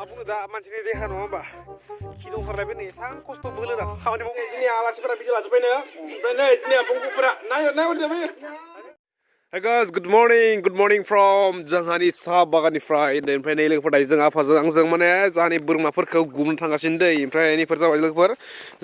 बुङो दा मानसिनि देहा नङा होमबा खि दंखारलायबाय नै एसां खस्थ' बोलोरा खामानि मावो दिनै आलासिफोरा बिदि लाजोब्बायनो ओमफ्राय नै दिनै बंग'फोरा नायहरजाबाय Hey guys, good morning from जोंहानि साहा बागाननिफ्राय ओमफ्राय नै लोगोफोर दायो जों आफाजों आंजों माने जोंहानि बोरमाफोरखौ गुमनो थांगासिनो दै ओमफ्राय नैफोर जाबाय लोगोफोर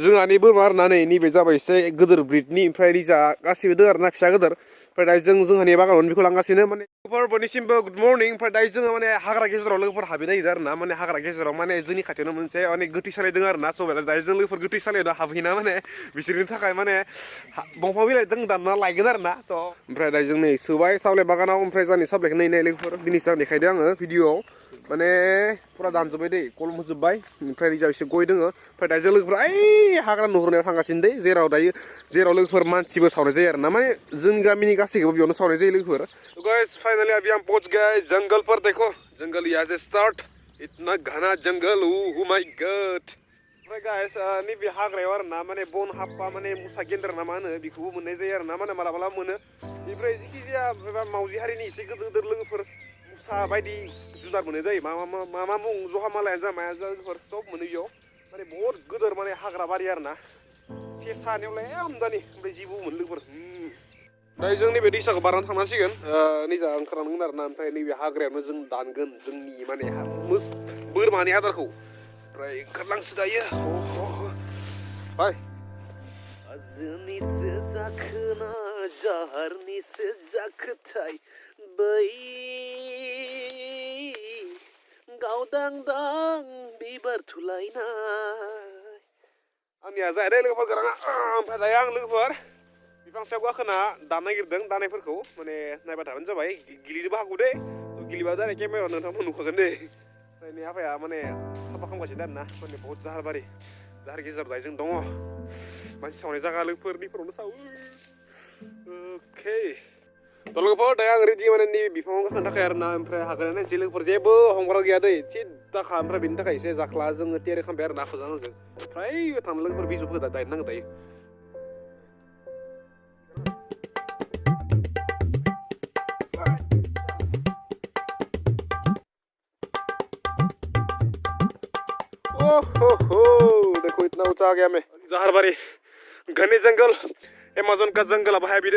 जोंहानि बोरमा आरोना नै नैबे जाबाय एसे गिदिर ब्रिडनि ओमफ्राय निजा गासिबो दं आरोना फिसा गिदिर ओमफ्राय दायो जोंहानि बागानावनो बेखौ लांगासिनो माने लोगोफोर बयनिसिमबो गुड मर्निं ओमफ्राय दायो जोङो माने हाग्रा गेजेराव लोगोफोर हाबहैनो नागिरदों आरोना माने हाग्रा गेजेराव माने जोंनि खाथियावनो मोनसे माने गोथैसालि दं आरोना सबाय दायो जों लोगोफोर गोथैसालियाव हाबहैना माने बिसोरनि थाखाय माने दंफां बिलाइ जों दानना लायगोन आरोना थ' ओमफ्राय दायो जों नै सोबाय सावलाय बागानाव ओमफ्राय जोंनि सावलायखौ नै लोगोफोर दिनैसो आं देखायदों आङो भिडिअ'आव माने फुरा दानजोब्बाय दै कलम होजोब्बाय ओमफ्राय रिजा एसे गय दोङो ओमफ्राय दायो जों लोगोफोर ओइ हाग्रा नुहुरनायाव थांगासिनो दै जेराव लोगोफोर मानसिबो सावनाय जायो आरोना माने जोंनि गामिनि गासैखौबो बेयावनो सावनाय जायो लोगोफोर गाइस फाइनली अभी हम पहुंच गए जंगल पर देखो जंगल यहाँ से स्टार्ट इतना घना जंगल ओह माय गॉड ओमफ्राय गाइस नैबे हाग्रायाव आरोना माने बन हाप्पा माने मुसा गेन्द्रा ना मा होनो बेखौबो मोननाय जायो आरोना माने मालाबा मोनो बेनिफ्राय जिखिजाया मावजि हारिनि एसे गिदिर गिदिर लोगोफोर मुसा बायदि जुनार मोननाय जायो मा मुं जहा मालायानो जा माया जा लोगोफोर सब मोनो बेयाव माने बहुत गिदिर माने हाग्रा बारि आरोना सेसानियावलाय हमदानि ओमफ्राय जिबौमोन लोगोफोर दायो जों नैबे दैसाखौ बारनानै थांनांसिगोन निजा ओंखारलांगोन आरोना ओमफ्राय नैबे हाग्रायावनो जों दानगोन जोंनि माने बोरमानि आदारखौ ओमफ्राय ओंखारलांसो दायो बाय आजोनिसो जाखोना जाहारनिसो जाखोथाय बै गावदांदां बिबार थुलायनाय आंनिया जाहैबाय लोगोफोर गोराङा ओमफ्राय दायो आं लोगोफोर बिफां सायाव गाखोना दानो नागिरदों दानायफोरखौ माने नायबाय थाबानो जाबाय गिलिनोबो हागौ दे गिलिबा दायरेक्ट केमेरायाव नोंथांमोन नुखागोन दे ओमफ्राय नै आफाया माने साफा खालामगासिनो आरोना माने बहुत जाहारबारि जाहार गेजेराव दायो जों दङ मानसि सावनाय जागा लोगोफोरनिफोरावनो सावो अके थ' लोगोफोर दायो आं रेडि माने नैबे बिफाङाव गाखोनो थाखाय आरोना ओमफ्राय हागोन नायनोसै लोगोफोर जेबो हमग्रा गैया दै सिद्दाखा ओमफ्राय बेनि थाखाय एसे जाख्ला जोङो थियारि खालामबाय आरोना आफाजों आंजों ओमफ्राय थांनो लोगोफोर बिजौफोरखौ दायनो नांगौ दायो ओहो देखो इतना ऊंचा आ गया मैं जहरबारी घने जंगल अमेज़न का जंगल अब है भी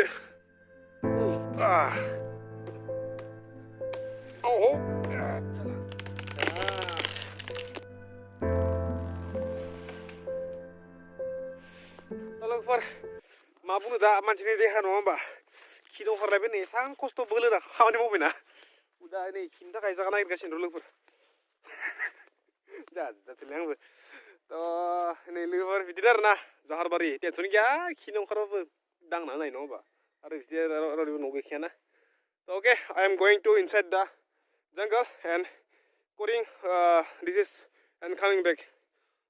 लोगोफोर मा बुंनो दा मानसिनि देहा नङा होमबा खि दंखारलायबाय नै एसां खस्थ' बोलोरा खामानि मावबायना दा नै खिनि थाखाय जागा नागिरगासिनो दं लोगोफोर जाथोंलै आंबो थ' नै लोगोफोर बिदिनो आरोना जाहारबारि टेनसन गैया खिनो ओंखारबाबो दांना होनाय नङा होमबा आरो बिदि रावनिबो न' गैखायाना थ' okay I am going to inside the jungle and carrying this is and coming back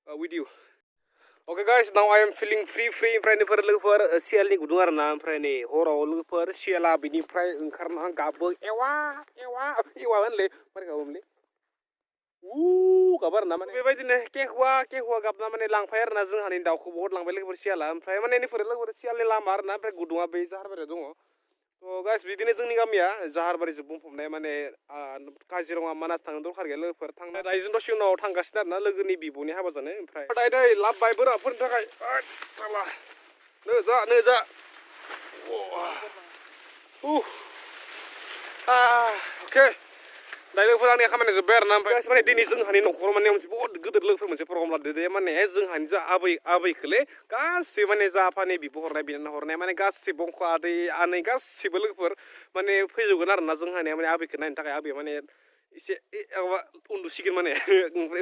with you okay guys now I am feeling free ओमफ्राय नैफोर लोगोफोर सियालनि गुदुं आरोना ओमफ्राय नै हराव लोगोफोर सियाला बिनिफ्राय ओंखारना गाबो एवा होनलै मारै गाबोमोनलै गाबो आरोना माने बेबायदिनो केहुवा गाबना माने लांफाय आरोना जोंहानि दाउखौ बहुत लांबाय लोगोफोर सियाला ओमफ्राय माने नैफोर लोगोफोर सियालनि लामा आरोना ओमफ्राय गुदुङा बै जाहारबारियाव दङ थ' गाइस बिदिनो जोंनि गामिया जाहारबारिजों बुंफबनाय माने काजिरङा मानास थांनो दरखार गैया लोगोफोर थांनाय दायो जों दसे उनाव थांगासिनो आरोना लोगोनि बिब'नि हाबा जानो ओमफ्राय दायो लाबबाय बोराफोरनि थाखाय नो जा अके दायो लोगोफोर आंनि खामानिया जोब्बाय आरोना ओमफ्राय माने दिनै जोंहानि न'खराव माने मोनसे बहुत गिदिर लोगोफोर मोनसे प्रग्राम लादों दे माने जोंहानि जा आबैखौलै गासैबो माने जा आफानि बिब' हरनाय बिनानाव हरनाय माने गासैबो बंख आदै आनै गासैबो लोगोफोर माने फैजोबगोन आरोना जोंहानिया माने आबैखौ नायनो थाखाय आबैया माने एसे माबा उन्दुसिगोन माने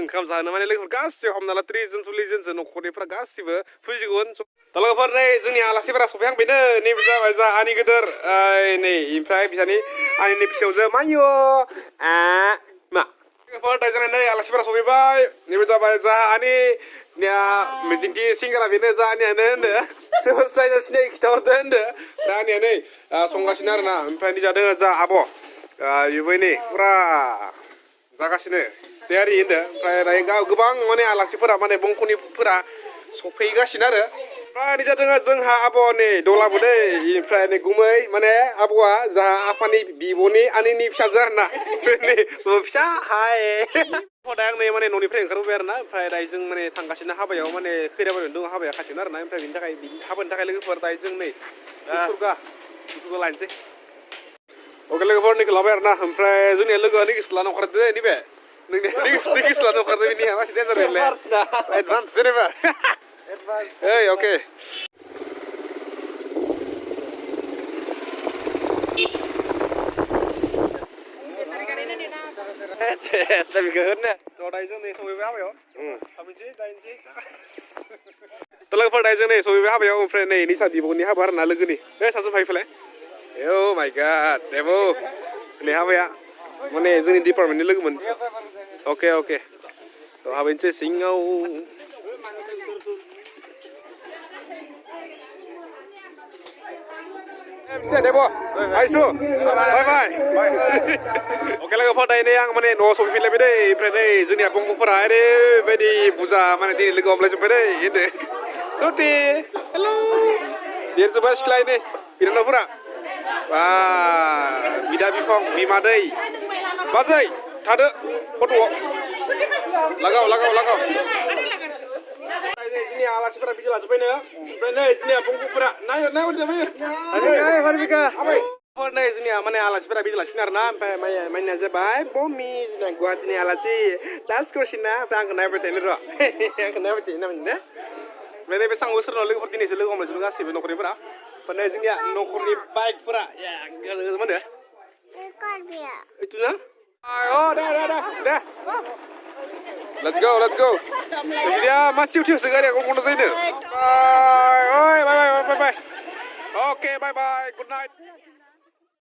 ओंखाम जानो माने लोगोफोर गासैबो हमना ला 30 जन 40 जनसो न'खरनिफ्रा गासैबो फैजोबगोन दा लोगोफोर नै जोंनि आलासिफोरा सफैहांबायनो नैबे जाबाय जा आनि गिदिर नै ओमफ्राय बिसानि आंनि फिसौजो मायो मा लोगोफोर दायो जोंना नै आलासिफोरा सफैबाय नैबे जाबाय जा आनि मिजिंथि सिंगारा बेनो जा आनियानो होनदो सोर जायजा सिनाय खिथाहरदो होनदो दा आनिया नै संगासिनो आरोना ओमफ्राय निजा दोङो जा आब' बेबो नै फुरा जागासिनो तयारि होनदो ओमफ्राय दायो गोबां माने आलासिफोरा माने बंख'निफोरा सफैगासिनो आरो Ini jadinya जोंहा आब'नि दलाबो दै ओमफ्राय नै गुमै माने आब'आ जाहा आफानि बिब'नि आनैनि फिसाजो आरोना नै फिसा हाय दा आं नै माने न'निफ्राय ओंखारबोबाय आरोना ओमफ्राय दायो जों माने थांगासिनो हाबायाव माने खैराबारियाव दङ हाबाया खाथियावनो आरोना ओमफ्राय बिनि थाखाय हाबानि थाखाय लोगोफोर दायो जों नै मुसुरगा लायनोसै अके लोगोफोर नैखौ लाबाय आरोना ओमफ्राय जोंनिया लोगोआ निगिस लाना ओंखारदो नैबे निगिस लाना ओंखारदो बिनिया मासे देन्जार बेलाय एडभान्स जेनेबा Hey, okay. Sabi ka na. So dai jeng ni so we ha ba yo. Habinsi jainsi. Talag for dai jeng ni so we ha ba yo friend ni ni sa bi bo ni ha ba na logo ni. Sasu phai phale. Oh my god. Demo. Ni ha ba ya. Mane jeng ni department ni logo mon. Okay, okay. So habinsi singau. Bisa deh, Bo. Aisu. Bye-bye. Oke lah, Pak. Ini yang mana no sofi lebih deh. Pernah jadi apa pun pernah ada. Bedi buza mana di lego ambil jumpa deh. Ini. Suti. Hello. Dia coba sekali ini. Pirana pura. Wah. Bida bifong. Bima deh. Bazai. Thada. Foto. Lagau. Ini alas pernah bicara supaya nih, pernah ini apa pun pernah, naik udah mana? Ayo, baru bika. Pernah ini mana alas pernah bicara sinar nampai, main aja baik, bomi, gua ini alas sih, das kosina, frank naik betul ini roh, naik betul ini mana? Mana besang usir nolak seperti ini selalu kamu juga sih, nongkrong pernah, pernah ini nongkrong baik pernah, ya, kalau mana? Itu na? Ayo, dah. Let's go. Jadi dia masih udah segala aku mau sini. Bye. Bye. Okay, bye. Good night.